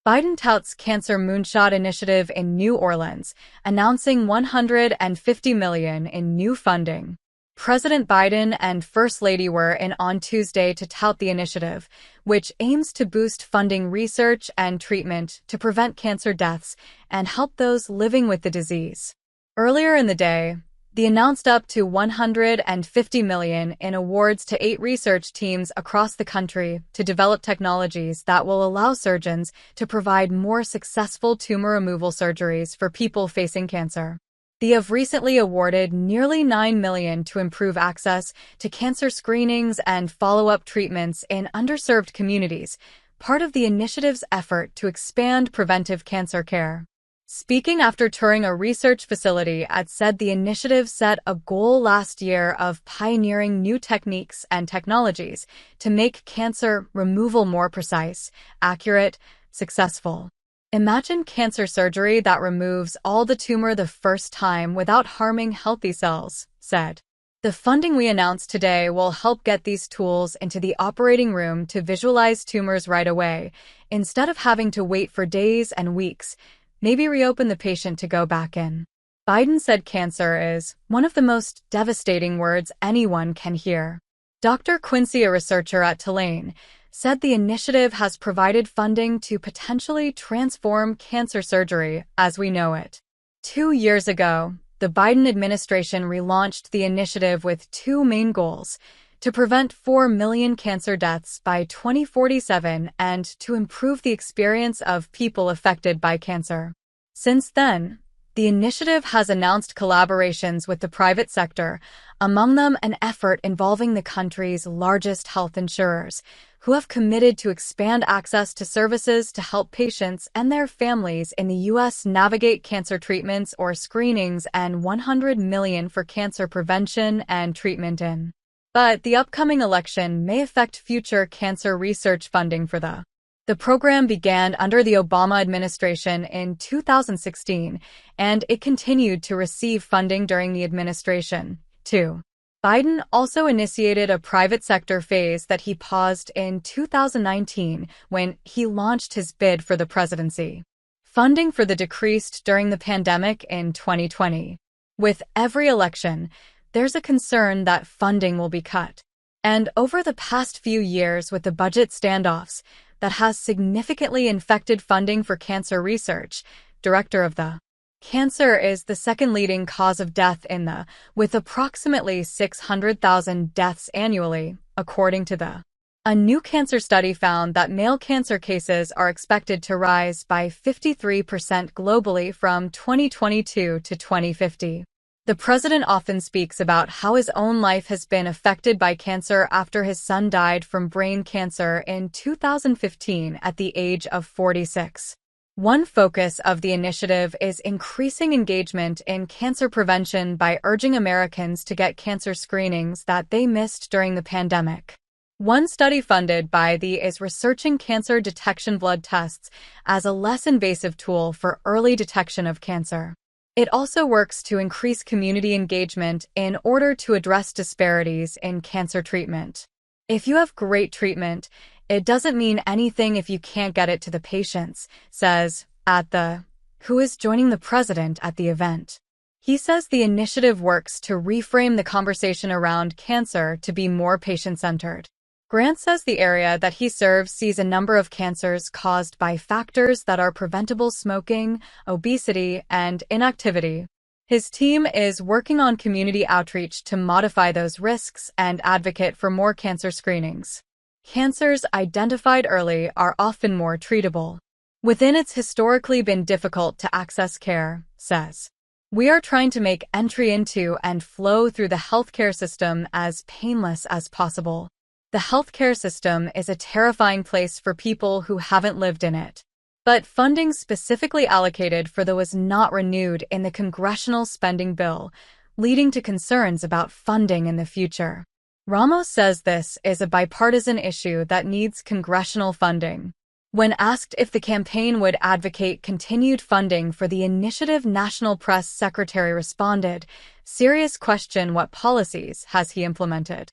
Biden touts Cancer Moonshot initiative in New Orleans, announcing $150 million in new funding. President Biden and First Lady were in on Tuesday to tout the initiative, which aims to boost funding research and treatment to prevent cancer deaths and help those living with the disease. Earlier in the day, they announced up to $150 million in awards to 8 research teams across the country to develop technologies that will allow surgeons to provide more successful tumor removal surgeries for people facing cancer. They have recently awarded nearly $9 million to improve access to cancer screenings and follow-up treatments in underserved communities, part of the initiative's effort to expand preventive cancer care. Speaking after touring a research facility, said the initiative set a goal last year of pioneering new techniques and technologies to make cancer removal more precise, accurate, successful. Imagine cancer surgery that removes all the tumor the first time without harming healthy cells, said. The funding we announced today will help get these tools into the operating room to visualize tumors right away, instead of having to wait for days and weeks, maybe reopen the patient to go back in. Biden said cancer is one of the most devastating words anyone can hear. Dr. Quincy, a researcher at Tulane, said the initiative has provided funding to potentially transform cancer surgery as we know it. 2 years ago, the Biden administration relaunched the initiative with 2 main goals: to prevent 4 million cancer deaths by 2047 and to improve the experience of people affected by cancer. Since then, the initiative has announced collaborations with the private sector, among them an effort involving the country's largest health insurers, who have committed to expand access to services to help patients and their families in the U.S. navigate cancer treatments or screenings, and $100 million for cancer prevention and treatment in. But the upcoming election may affect future cancer research funding for the program began under the Obama administration in 2016, and it continued to receive funding during the administration, too. Biden also initiated a private sector phase that he paused in 2019 when he launched his bid for the presidency. Funding for the decreased during the pandemic in 2020. With every election, there's a concern that funding will be cut. And over the past few years with the budget standoffs, that has significantly infected funding for cancer research. Director of the Cancer is the second leading cause of death with approximately 600,000 deaths annually, according to a new cancer study found that male cancer cases are expected to rise by 53% globally from 2022 to 2050. The president often speaks about how his own life has been affected by cancer after his son died from brain cancer in 2015 at the age of 46. One focus of the initiative is increasing engagement in cancer prevention by urging Americans to get cancer screenings that they missed during the pandemic. One study funded by the is researching cancer detection blood tests as a less invasive tool for early detection of cancer. It also works to increase community engagement in order to address disparities in cancer treatment. If you have great treatment, it doesn't mean anything if you can't get it to the patients, says who is joining the president at the event. He says the initiative works to reframe the conversation around cancer to be more patient-centered. Grant says the area that he serves sees a number of cancers caused by factors that are preventable: smoking, obesity, and inactivity. His team is working on community outreach to modify those risks and advocate for more cancer screenings. Cancers identified early are often more treatable. Within it's historically been difficult to access care, says. We are trying to make entry into and flow through the healthcare system as painless as possible. The healthcare system is a terrifying place for people who haven't lived in it. But funding specifically allocated for the was not renewed in the congressional spending bill, leading to concerns about funding in the future. Ramos says this is a bipartisan issue that needs congressional funding. When asked if the campaign would advocate continued funding for the initiative, National Press Secretary responded, "Serious question, what policies has he implemented?"